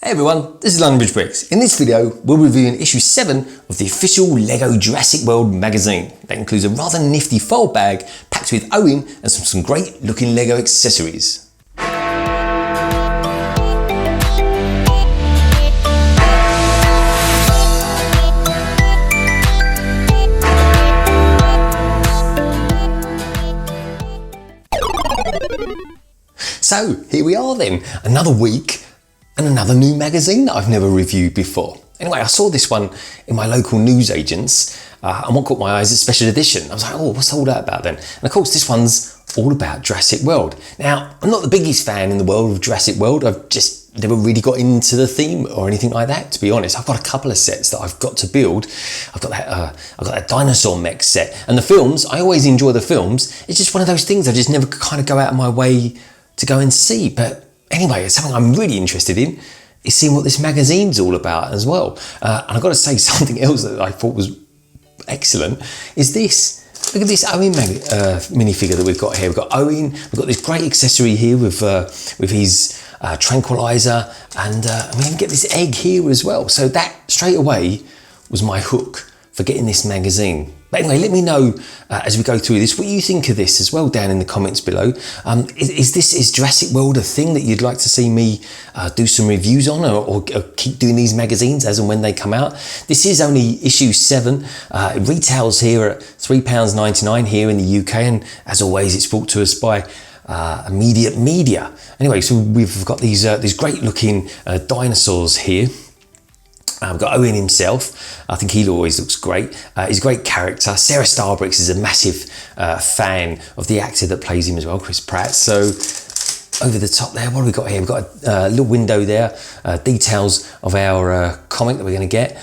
Hey everyone, this is London Bridge Bricks. In this video, we're reviewing issue 7 of the official LEGO Jurassic World magazine. That includes a rather nifty fold bag packed with Owen and some great looking LEGO accessories. So here we are then, another week and another new magazine that I've never reviewed before. Anyway, I saw this one in my local newsagents and what caught my eyes is special edition. I was like, oh, what's all that about then? And of course, this one's all about Jurassic World. Now, I'm not the biggest fan in the world of Jurassic World. I've just never really got into the theme or anything like that, to be honest. I've got a couple of sets that I've got to build. I've got that dinosaur mech set. And the films, I always enjoy the films. It's just one of those things I just never kind of go out of my way to go and see. But anyway, it's something I'm really interested in is seeing what this magazine's all about as well. And I've got to say something else that I thought was excellent is this. Look at this Owen minifigure that we've got here. We've got Owen, we've got this great accessory here with his tranquilizer, and we even get this egg here as well. So that straight away was my hook for getting this magazine. But anyway, let me know as we go through this what you think of this as well down in the comments below. Is Jurassic World a thing that you'd like to see me do some reviews on or keep doing these magazines as and when they come out? This is only issue 7. It retails here at £3.99 here in the UK, and as always it's brought to us by Immediate Media. Anyway, so we've got these great looking dinosaurs here. We've got Owen himself. I think he always looks great. He's a great character. Sarah Starbricks is a massive fan of the actor that plays him as well, Chris Pratt. So over the top there, what have we got here? We've got a little window there, details of our comic that we're going to get.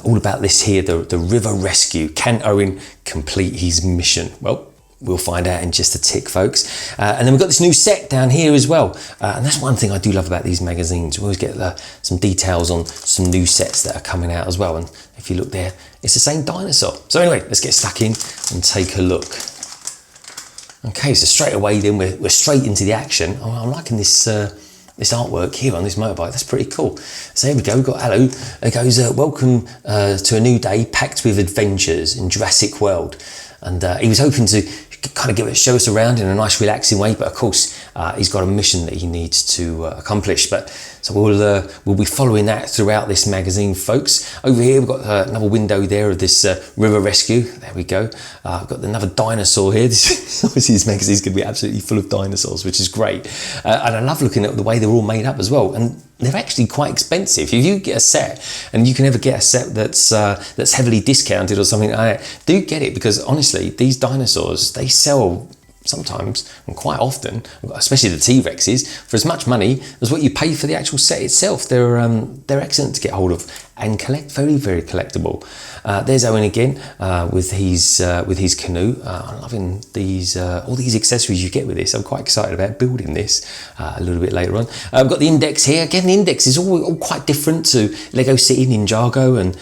All about this here, the river rescue. Can Owen complete his mission? Well, we'll find out in just a tick, folks. And then we've got this new set down here as well. And that's one thing I do love about these magazines. We always get some details on some new sets that are coming out as well. And if you look there, it's the same dinosaur. So anyway, let's get stuck in and take a look. Okay, so straight away then we're straight into the action. Oh, I'm liking this this artwork here on this motorbike. That's pretty cool. So here we go, we've got hello. It goes, welcome to a new day packed with adventures in Jurassic World. And he was hoping to kind of show us around in a nice relaxing way, but of course he's got a mission that he needs to accomplish. But so we'll be following that throughout this magazine, folks. Over here we've got another window there of this river rescue. There we go. I've got another dinosaur here. Obviously this magazine's going to be absolutely full of dinosaurs, which is great. And I love looking at the way they're all made up as well. And they're actually quite expensive. If you get a set, and you can ever get a set that's heavily discounted or something like that, do get it, because honestly, these dinosaurs, they sell sometimes and quite often, especially the T-Rexes, for as much money as what you pay for the actual set itself. They're excellent to get hold of and collect. Very, very collectible. There's Owen again with his canoe. I'm loving these all these accessories you get with this. I'm quite excited about building this a little bit later on. I've got the index here. Again, the index is all quite different to Lego City Ninjago and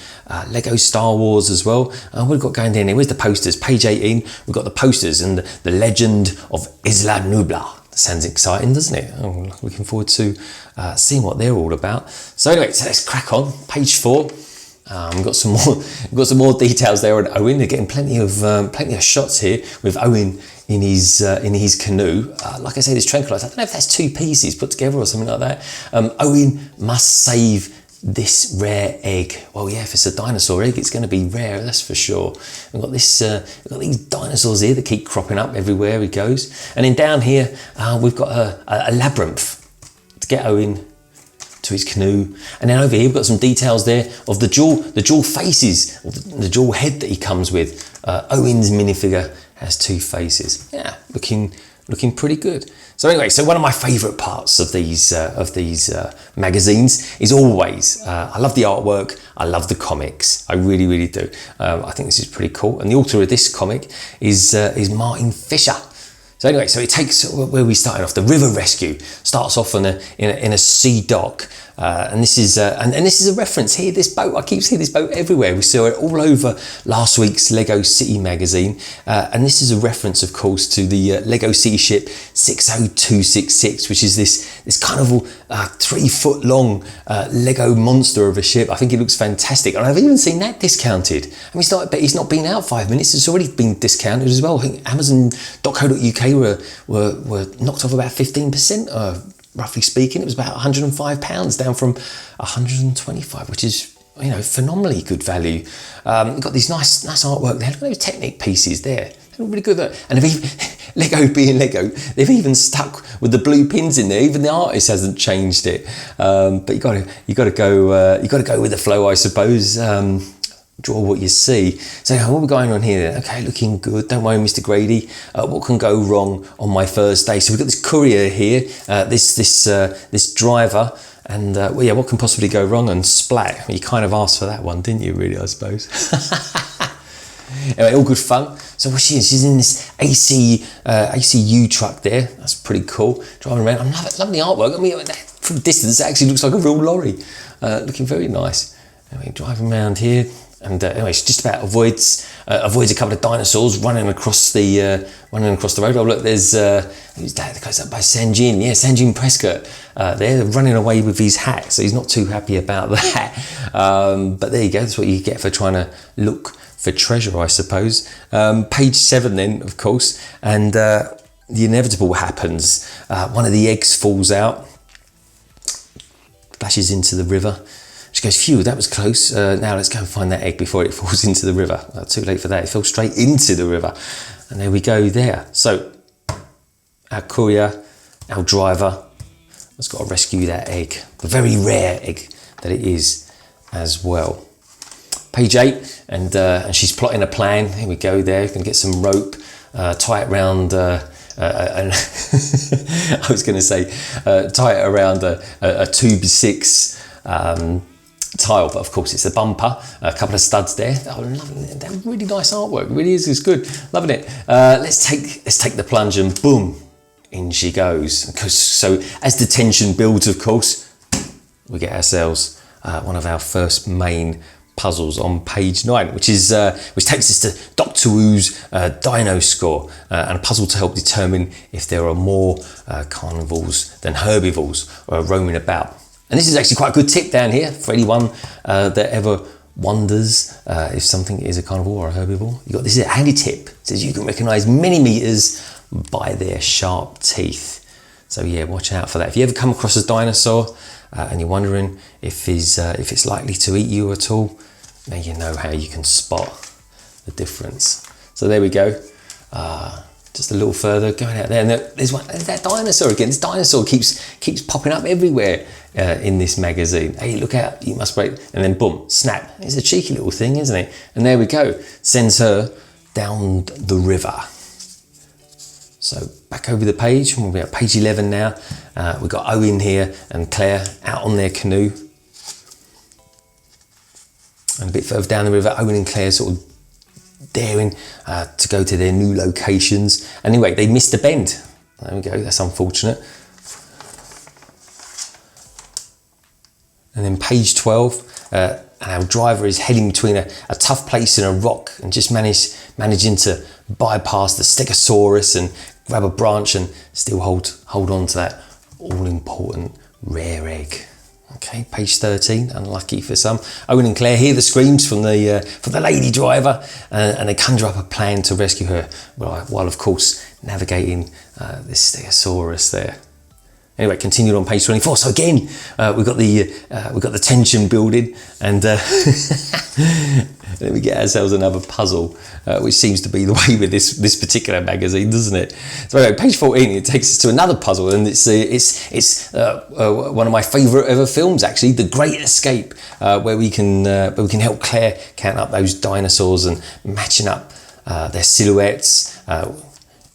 Lego Star Wars as well. What we've got going down here, where's the posters? Page 18, we've got the posters and the legend of Isla Nublar. That sounds exciting, doesn't it? I'm looking forward to seeing what they're all about. So anyway, so let's crack on. Page 4. We've got some more details there on Owen. They're getting plenty of shots here with Owen in his canoe. Like I said, his tranquilizer. I don't know if that's 2 pieces put together or something like that. Owen must save this rare egg. Well, yeah, if it's a dinosaur egg, it's going to be rare, that's for sure. We've got this. We've got these dinosaurs here that keep cropping up everywhere he goes. And then down here, we've got a labyrinth to get Owen to his canoe. And then over here we've got some details there of the dual faces, or the dual head that he comes with. Owen's minifigure has 2 faces. Yeah, looking pretty good. So anyway, so one of my favourite parts of these magazines is always, I love the artwork, I love the comics, I really, really do. I think this is pretty cool. And the author of this comic is Martin Fisher. So anyway, so it takes where we started off. The river rescue starts off in a sea dock. and this is a reference here. This boat, I keep seeing this boat everywhere. We saw it all over last week's Lego City magazine, and this is a reference, of course, to the Lego City ship 60266, which is this kind of 3-foot long Lego monster of a ship. I think it looks fantastic, and I've even seen that discounted. I mean, it's not been out 5 minutes. It's already been discounted as well. I think Amazon.co.uk were knocked off about 15%. Roughly speaking, it was about £105 down from 125, which is, you know, phenomenally good value. We've got these nice artwork there. Look at those Technic pieces there. They're really good. And Lego being Lego, they've even stuck with the blue pins in there. Even the artist hasn't changed it. But you got to go with the flow, I suppose. Draw what you see. So what are we going on here then? Okay, looking good. Don't worry, Mr. Grady. What can go wrong on my first day? So we've got this courier here, this driver, and well, yeah, what can possibly go wrong? And splat. You kind of asked for that one, didn't you? Really, I suppose. Anyway, all good fun. So what she's in this ACU truck there. That's pretty cool. Driving around. I'm loving the artwork. I mean, from a distance, it actually looks like a real lorry. Looking very nice. Anyway, driving around here. And anyway, she just about avoids a couple of dinosaurs running across the road. Oh look, there's who's that? That goes up by Sanjin. Yeah, Sanjin Prescott. They're running away with his hat, so he's not too happy about that. But there you go. That's what you get for trying to look for treasure, I suppose. Page 7 then, of course, and the inevitable happens. One of the eggs falls out, splashes into the river. She goes, phew, that was close. Now let's go and find that egg before it falls into the river. Too late for that. It fell straight into the river. And there we go there. So our courier, our driver, has got to rescue that egg. The very rare egg that it is as well. Page 8, and she's plotting a plan. Here we go there. Going to get some rope, tie it around... and I was going to say, tie it around a 2x6 tile, but of course it's a bumper, a couple of studs there. Oh, loving it. That really nice artwork. It really is. It's good. Loving it. Let's take the plunge, and boom, in she goes. So as the tension builds, of course, we get ourselves one of our first main puzzles on page 9, which takes us to Doctor Who's Dino Score, and a puzzle to help determine if there are more carnivores than herbivores roaming about. And this is actually quite a good tip down here for anyone that ever wonders if something is a carnivore or a herbivore. This is a handy tip. It says you can recognise millimeters by their sharp teeth. So yeah, watch out for that. If you ever come across a dinosaur and you're wondering if it's likely to eat you at all, now you know how you can spot the difference. So there we go. Just a little further, going out there, and there's that dinosaur again. This dinosaur keeps popping up everywhere in this magazine. Hey, look out, you must break, and then boom, snap. It's a cheeky little thing, isn't it? And there we go, sends her down the river. So back over the page, we'll be at page 11 now. We've got Owen here and Claire out on their canoe. And a bit further down the river, Owen and Claire sort of daring to go to their new locations. Anyway, they missed a bend. There we go, that's unfortunate. And then page 12, and our driver is heading between a tough place and a rock, and just managing to bypass the Stegosaurus and grab a branch and still hold on to that all-important rare egg. Okay, page 13, unlucky for some. Owen and Claire hear the screams from the lady driver, and they conjure up a plan to rescue her, while of course navigating this Stegosaurus there. Anyway, continued on page 24. So again, we've got the tension building, and then we get ourselves another puzzle, which seems to be the way with this particular magazine, doesn't it? So anyway, page 14, it takes us to another puzzle, and it's one of my favourite ever films, actually, The Great Escape, where we can help Claire count up those dinosaurs and matching up their silhouettes.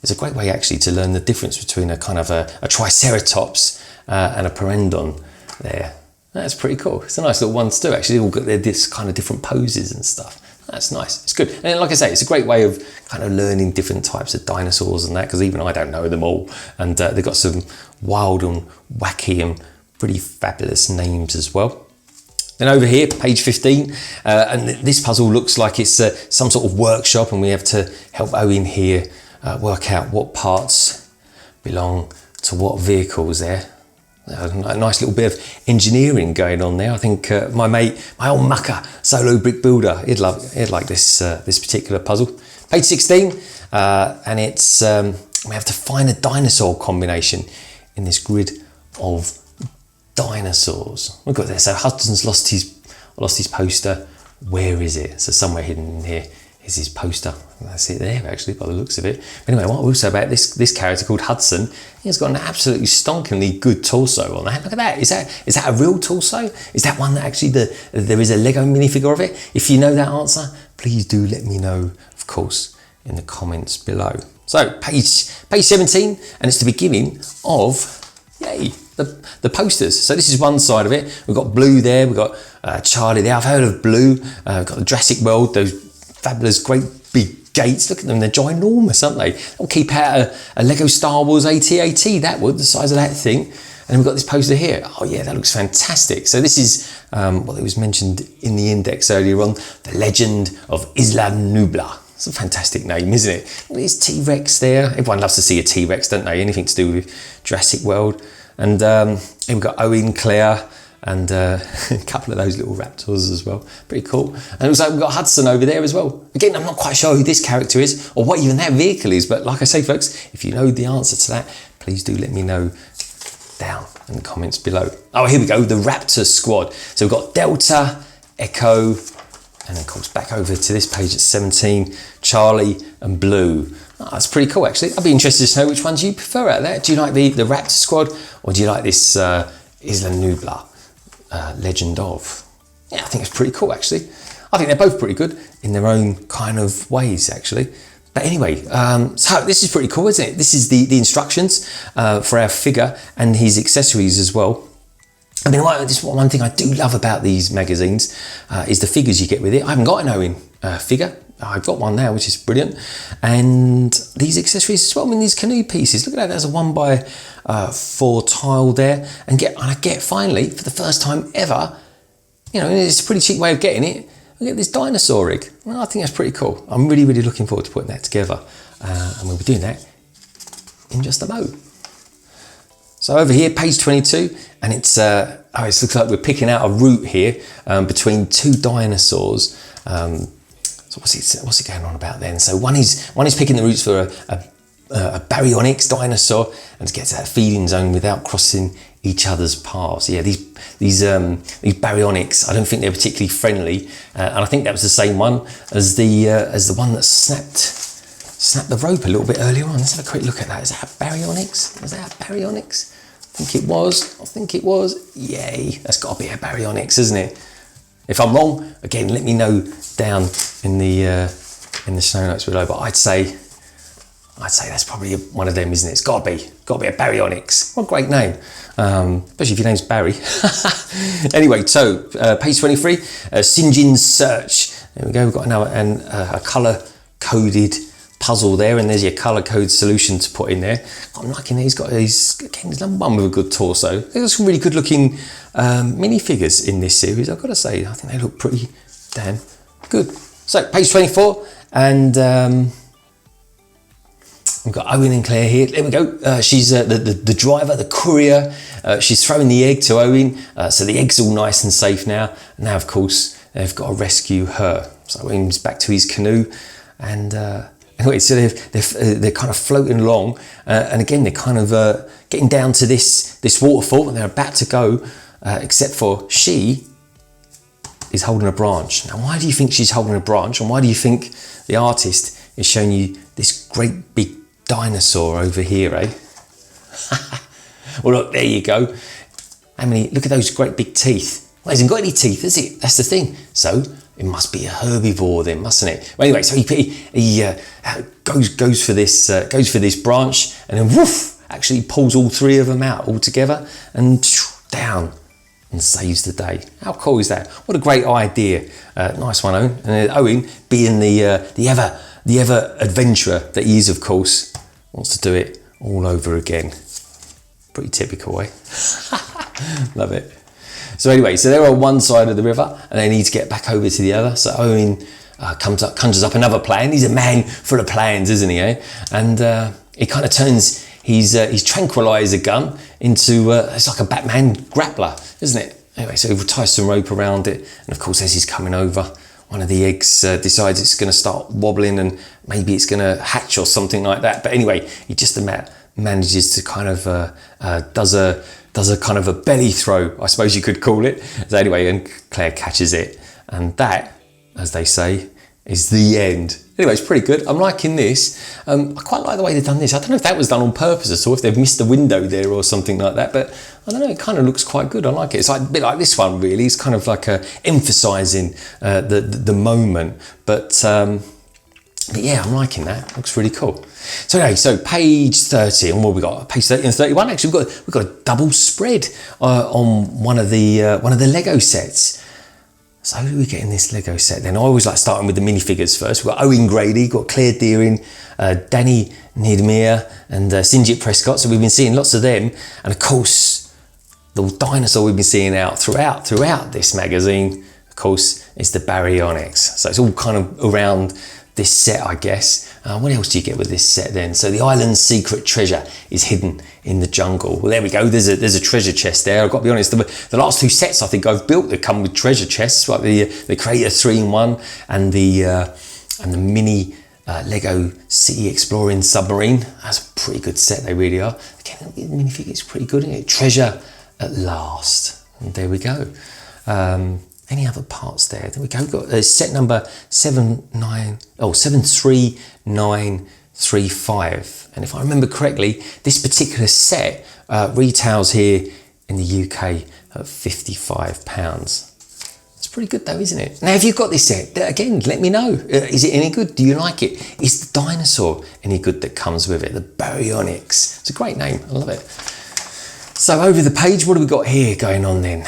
It's a great way actually to learn the difference between a kind of a Triceratops and a Pterendon there. That's pretty cool. It's a nice little one to do actually. They all got this kind of different poses and stuff. That's nice. It's good. And like I say, it's a great way of kind of learning different types of dinosaurs and that, because even I don't know them all. And they've got some wild and wacky and Pretty fabulous names as well. Then over here, page 15, and this puzzle looks like it's some sort of workshop, and we have to help Owen here work out what parts belong to what vehicles there. A nice little bit of engineering going on there. I think my old mucker, Solo Brick Builder, he'd like this this particular puzzle. Page 16, and it's we have to find a dinosaur combination in this grid of dinosaurs. Look at this. So Hudson's lost his poster. Where is it? So somewhere hidden in here is his poster. That's it there, actually, by the looks of it. But anyway, what I will say about this character called Hudson, he's got an absolutely stonkingly good torso on that. Look at that. Is that a real torso? Is that one that actually there is a Lego minifigure of it? If you know that answer, please do let me know, of course, in the comments below. So page 17, and it's the beginning of, yay, the posters. So this is one side of it. We've got Blue there, we've got Charlie there. I've heard of Blue. We've got the Jurassic World, those fabulous great big gates. Look at them, they're ginormous, aren't they? They'll keep out a Lego Star Wars AT-AT, that would, the size of that thing. And then we've got this poster here. Oh yeah, that looks fantastic. So this is what it was mentioned in the index earlier on, the Legend of Isla Nublar. It's a fantastic name, isn't it? There's T-Rex there. Everyone loves to see a T-Rex, don't they? Anything to do with Jurassic World. And here we've got Owen, Claire, and a couple of those little raptors as well. Pretty cool. And also we've got Hudson over there as well. Again, I'm not quite sure who this character is or what even that vehicle is, but like I say, folks, if you know the answer to that, please do let me know down in the comments below. Oh, here we go, the Raptor squad. So we've got Delta, Echo, and of course back over to this page at 17, Charlie and Blue. Oh, that's pretty cool, actually. I'd be interested to know which ones you prefer out there. Do you like the Raptor squad, or do you like this Isla Nublar Legend of? Yeah, I think it's pretty cool, actually. I think they're both pretty good in their own kind of ways, actually. But anyway, so this is pretty cool, isn't it? This is the instructions for our figure and his accessories as well. I mean, this one thing I do love about these magazines is the figures you get with it. I haven't got an Owen figure. I've got one now, which is brilliant. And these accessories as well. I mean, these canoe pieces. Look at that. There's a 1x4 tile there. And I get finally, for the first time ever, you know, it's a pretty cheap way of getting it. I get this dinosaur rig. Well, I think that's pretty cool. I'm really, really looking forward to putting that together. And we'll be doing that in just a mo. So over here, page 22, and it looks like we're picking out a route here between two dinosaurs. So what's it going on about then? So one is picking the routes for a baryonyx dinosaur and to get to that feeding zone without crossing each other's paths. Yeah, these baryonyx, I don't think they're particularly friendly, and I think that was the same one as the one that snapped the rope a little bit earlier on. Let's have a quick look at that. Is that a baryonyx? Is that a baryonyx? I think it was. Yay, that's got to be a baryonyx, isn't it? If I'm wrong, again, let me know down in the show notes below. But I'd say that's probably one of them, isn't it? It's got to be a baryonyx. What a great name, especially if your name's Barry. Anyway, so page 23, Sinjin's Search. There we go. We've got now a color-coded puzzle there, and there's your color code solution to put in there. I'm liking that he's number one with a good torso. There's some really good looking minifigures in this series, I've got to say. I think they look pretty damn good. So page 24, and we've got Owen and Claire here. There we go. She's the driver, the courier. She's throwing the egg to Owen, so the egg's all nice and safe now. Now, of course, they've got to rescue her. So Owen's back to his canoe, and anyway, so they're kind of floating along, and again they're kind of getting down to this waterfall, and they're about to go, except for she is holding a branch. Now, why do you think she's holding a branch, and why do you think the artist is showing you this great big dinosaur over here, eh? Well, look, there you go. Look at those great big teeth. Well, it hasn't got any teeth, has it? That's the thing. So it must be a herbivore then, mustn't it? Well, anyway, so he goes for this branch, and then woof, actually pulls all three of them out all together and down and saves the day. How cool is that? What a great idea! Nice one, Owen. And Owen, being the ever adventurer that he is, of course, wants to do it all over again. Pretty typical, eh? Love it. So anyway, so they're on one side of the river and they need to get back over to the other. So Owen conjures up another plan. He's a man full of plans, isn't he? And he kind of turns his tranquilizer gun into it's like a Batman grappler, isn't it? Anyway, so he ties some rope around it, and of course as he's coming over, one of the eggs decides it's going to start wobbling and maybe it's going to hatch or something like that. But anyway, he just manages to kind of does a kind of a belly throw, I suppose you could call it. So anyway, and Claire catches it, and that, as they say, is the end. Anyway, it's pretty good. I'm liking this. I quite like the way they've done this. I don't know if that was done on purpose at all, if they've missed a window there or something like that, but I don't know, it kind of looks quite good. I like it. It's like a bit like this one, really. It's kind of like emphasising the moment. But yeah, I'm liking that. Looks really cool. So anyway, so page 30, and what we got? Page 30 and 31. Actually, we've got a double spread on one of the Lego sets. So who do we get in this Lego set then? I always like starting with the minifigures first. We've got Owen Grady, got Claire Deering, Danny Niedermeyer, and Sinjit Prescott. So we've been seeing lots of them. And of course, the dinosaur we've been seeing out throughout this magazine, of course, is the Baryonyx. So it's all kind of around this set, I guess. What else do you get with this set then? So the island's secret treasure is hidden in the jungle. Well, there we go. There's a treasure chest there. I've got to be honest, the last two sets I think I've built that come with treasure chests, like the Creator 3-in-1 and the mini Lego City Exploring Submarine. That's a pretty good set, they really are. Again, the minifigure is pretty good, isn't it? Treasure at last. And there we go. Any other parts there? There we go. We've got set number 73935. And if I remember correctly, this particular set retails here in the UK at £55. It's pretty good though, isn't it? Now, if you've got this set, again, let me know. Is it any good? Do you like it? Is the dinosaur any good that comes with it? The Baryonyx. It's a great name. I love it. So over the page, what have we got here going on then?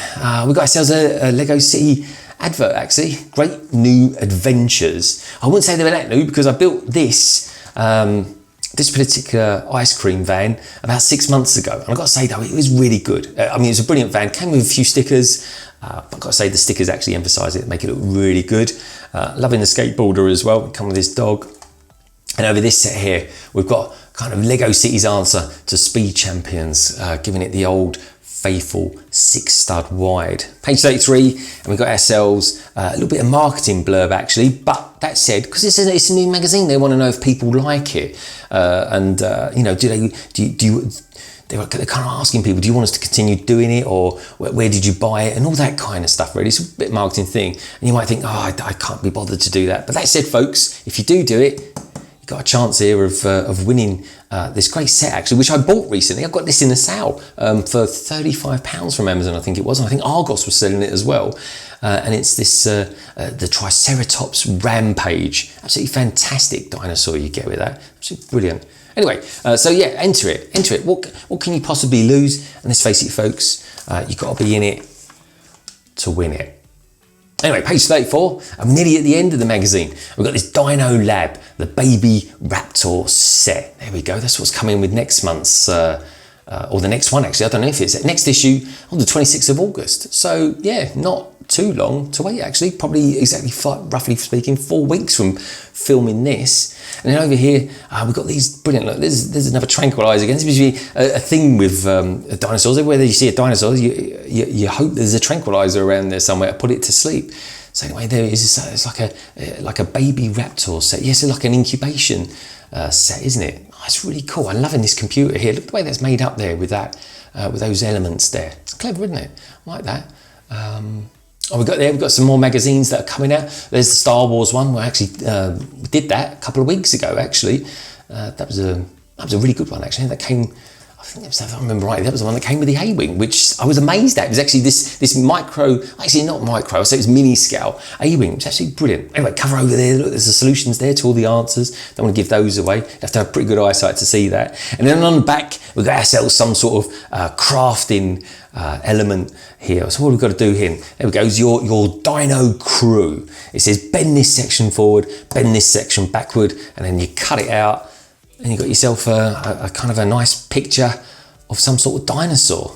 We've got ourselves a Lego City advert, actually. Great new adventures. I wouldn't say they were that new because I built this particular ice cream van about 6 months ago. And I've got to say though, it was really good. I mean, it's a brilliant van. Came with a few stickers. But I've got to say the stickers actually emphasise it, make it look really good. Loving the skateboarder as well. Come with this dog. And over this set here, we've got kind of Lego City's answer to Speed Champions, giving it the old faithful 6-stud wide. Page 33, and we've got ourselves a little bit of marketing blurb actually, but that said, because it's a new magazine, they want to know if people like it. You know, they're kind of asking people, do you want us to continue doing it, or where did you buy it, and all that kind of stuff really. It's a bit of marketing thing, and you might think, oh, I can't be bothered to do that. But that said, folks, if you do it, got a chance here of winning this great set actually, which I bought recently. I got this in a sale for £35 from Amazon, I think it was, and I think Argos was selling it as well. And it's this the Triceratops Rampage. Absolutely fantastic dinosaur you get with that. Absolutely brilliant. Anyway, so yeah, enter it. What can you possibly lose? And let's face it, folks, you've got to be in it to win it. Anyway, page 34, I'm nearly at the end of the magazine. We've got this Dino Lab, the Baby Raptor set. There we go, that's what's coming with next month's, or the next one actually, I don't know if it's next issue on the 26th of August. So yeah, not too long to wait actually, probably exactly, roughly speaking, 4 weeks from filming this. And then over here, we've got these brilliant, look, there's another tranquilizer again. This is usually a thing with dinosaurs. Everywhere you see a dinosaur, you hope there's a tranquilizer around there somewhere to put it to sleep. So anyway, there it is. It's like a baby raptor set. Yes, it's like an incubation set, isn't it? Oh, it's really cool. I'm loving this computer here. Look at the way that's made up there with that, with those elements there. It's clever, isn't it? I like that. We've got some more magazines that are coming out. There's the Star Wars one. We actually did that a couple of weeks ago. Actually, that was a really good one. Actually, that came. I think it was, if I remember right, that was the one that came with the A-wing, which I was amazed at. It was actually this micro, actually not micro, I say it was mini scale A-wing. It's actually brilliant. Anyway, cover over there. Look, there's the solutions there to all the answers. Don't want to give those away. You have to have pretty good eyesight to see that. And then on the back, we've got ourselves some sort of crafting element here. So what we've got to do here, there we go, is your dino crew. It says bend this section forward, bend this section backward, and then you cut it out, and you've got yourself a kind of a nice picture of some sort of dinosaur.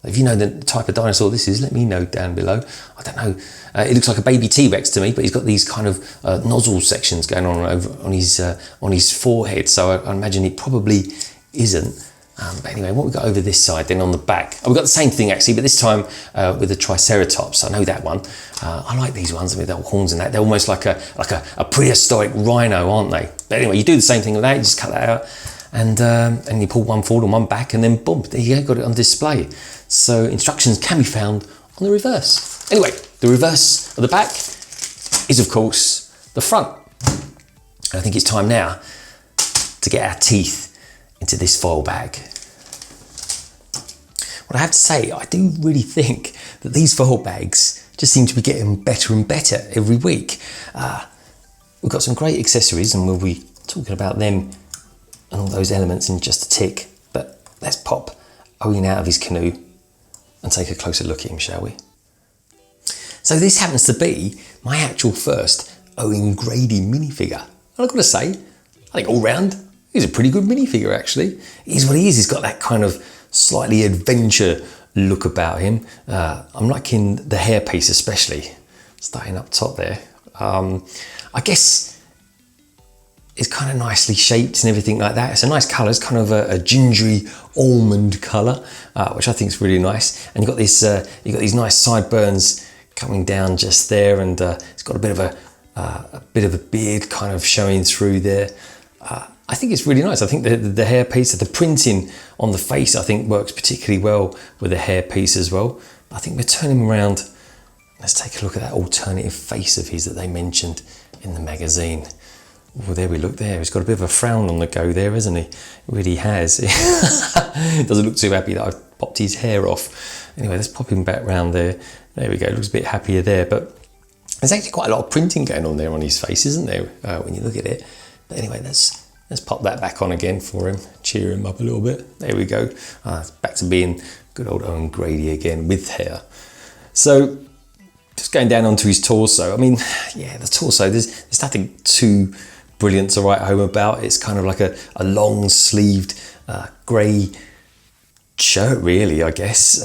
If you know the type of dinosaur this is, let me know down below. I don't know. It looks like a baby T-Rex to me, but he's got these kind of nozzle sections going on over on his forehead. So I imagine it probably isn't. But anyway, what we got over this side then on the back? Oh, we've got the same thing actually, but this time with the Triceratops. I know that one. I like these ones with the horns and that. They're almost like a prehistoric rhino, aren't they? But anyway, you do the same thing with that. You just cut that out, and you pull one forward and one back, and then boom, there you go, got it on display. So instructions can be found on the reverse. Anyway, the reverse of the back is of course the front. And I think it's time now to get our teeth into this foil bag. What I have to say, I do really think that these foil bags just seem to be getting better and better every week. We've got some great accessories and we'll be talking about them and all those elements in just a tick, but let's pop Owen out of his canoe and take a closer look at him, shall we? So this happens to be my actual first Owen Grady minifigure. And I've got to say, I think all round, he's a pretty good minifigure actually. He's what he is. He's got that kind of slightly adventure look about him. I'm liking the hairpiece especially, starting up top there. I guess it's kind of nicely shaped and everything like that. It's a nice colour. It's kind of a gingery almond colour, which I think is really nice. And you've got these nice sideburns coming down just there, and it's got a bit of a beard kind of showing through there. I think it's really nice. I think the hair piece, the printing on the face, I think works particularly well with the hair piece as well. I think we'll turn him around. Let's take a look at that alternative face of his that they mentioned in the magazine. Well, there we look there. He's got a bit of a frown on the go there, hasn't he? It really has. Doesn't look too happy that I've popped his hair off. Anyway, let's pop him back round there. There we go. Looks a bit happier there. But there's actually quite a lot of printing going on there on his face, isn't there, when you look at it? But anyway, let's pop that back on again for him. Cheer him up a little bit. There we go. Back to being good old Owen Grady again with hair. So just going down onto his torso. I mean, yeah, the torso, there's nothing too brilliant to write home about. It's kind of like a long sleeved grey shirt really, I guess.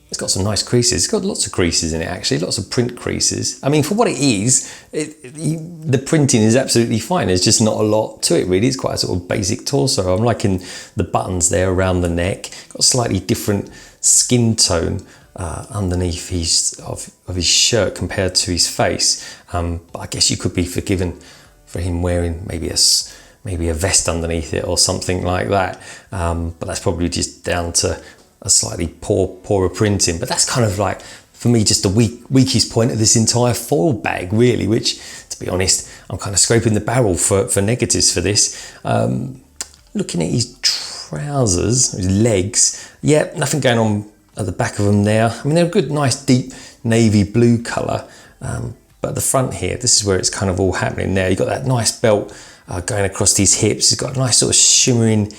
It's got some nice creases. It's got lots of creases in it actually, lots of print creases. I mean, for what it is, the printing is absolutely fine. There's just not a lot to it really. It's quite a sort of basic torso. I'm liking the buttons there around the neck. Got a slightly different skin tone underneath of his shirt compared to his face. But I guess you could be forgiven for him wearing maybe a vest underneath it or something like that. But that's probably just down to a slightly poorer printing. But that's kind of like, for me, just the weakest point of this entire foil bag really, which, to be honest, I'm kind of scraping the barrel for negatives for this. Looking at his trousers, his legs, yeah, nothing going on at the back of them there. I mean, they're a good, nice, deep navy blue colour. But at the front here, this is where it's kind of all happening there. You've got that nice belt going across his hips. He's got a nice sort of shimmering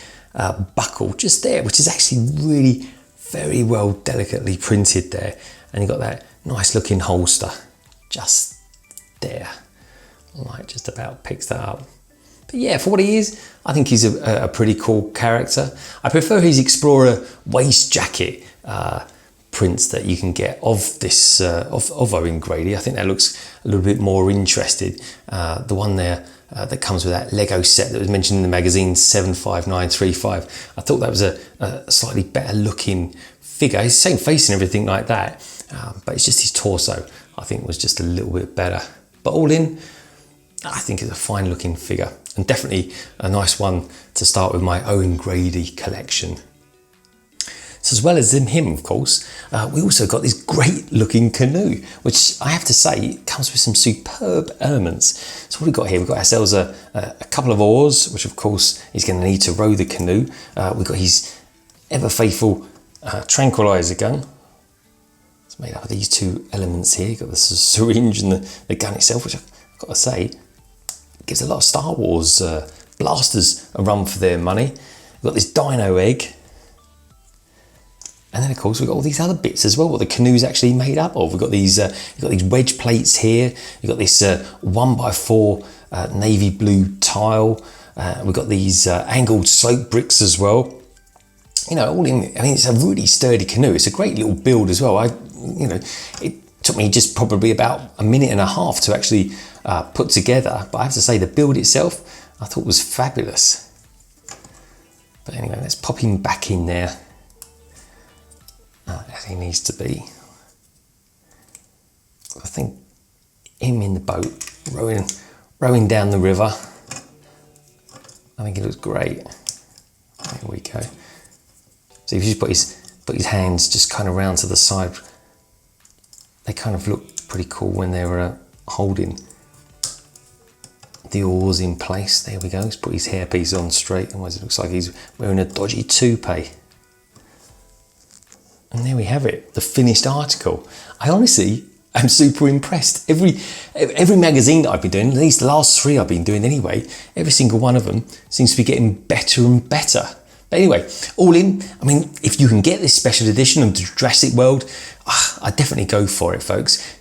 buckle just there, which is actually really very well delicately printed there. And you've got that nice looking holster just there. Like just about picks that up. But yeah, for what he is, I think he's a pretty cool character. I prefer his Explorer waist jacket prints that you can get of this of Owen Grady. I think that looks a little bit more interested. The one there that comes with that Lego set that was mentioned in the magazine 75935. I thought that was a slightly better looking figure. He's the same face and everything like that, but it's just his torso I think was just a little bit better. But all in, I think it's a fine looking figure and definitely a nice one to start with my Owen Grady collection. So as well as him, of course, we also got this great looking canoe, which I have to say comes with some superb elements. So what we've got here, we've got ourselves a couple of oars, which of course he's going to need to row the canoe. We've got his ever faithful tranquilizer gun. It's made up of these two elements here. You've got the syringe and the gun itself, which I've got to say gives a lot of Star Wars blasters a run for their money. We've got this dino egg. And then of course we've got all these other bits as well, what the canoe's actually made up of. We've got these wedge plates here. You've got this 1x4 navy blue tile. We've got these angled slope bricks as well. you know, all in, I mean, it's a really sturdy canoe. It's a great little build as well. It took me just probably about a minute and a half to actually put together. But I have to say, the build itself, I thought was fabulous. But anyway, let's pop him back in there as he needs to be. I think him in the boat, rowing down the river. I think it looks great. There we go. So if you just put his hands just kind of round to the side, they kind of look pretty cool when they're holding the oars in place. There we go. Let's put his hairpiece on straight, otherwise it looks like he's wearing a dodgy toupee. And there we have it, the finished article. I honestly am super impressed. Every magazine that I've been doing, at least the last 3 I've been doing anyway, every single one of them seems to be getting better and better. But anyway, all in, I mean, if you can get this special edition of Jurassic World, I definitely go for it, folks.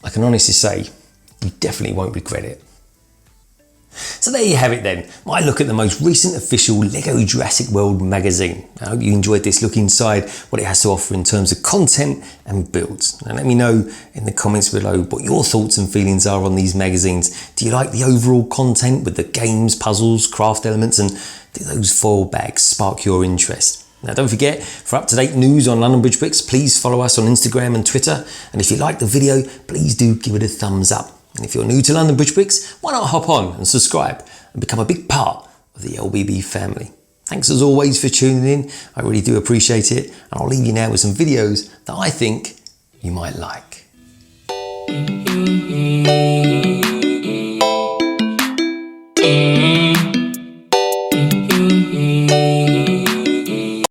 I can honestly say, you definitely won't regret it. So there you have it then, my look at the most recent official LEGO Jurassic World magazine. I hope you enjoyed this look inside what it has to offer in terms of content and builds. Now let me know in the comments below what your thoughts and feelings are on these magazines. Do you like the overall content with the games, puzzles, craft elements, and do those foil bags spark your interest? Now don't forget, for up-to-date news on London Bridge Bricks, please follow us on Instagram and Twitter. And if you like the video, please do give it a thumbs up. And if you're new to London Bridge Bricks, why not hop on and subscribe and become a big part of the LBB family. Thanks as always for tuning in. I really do appreciate it. And I'll leave you now with some videos that I think you might like.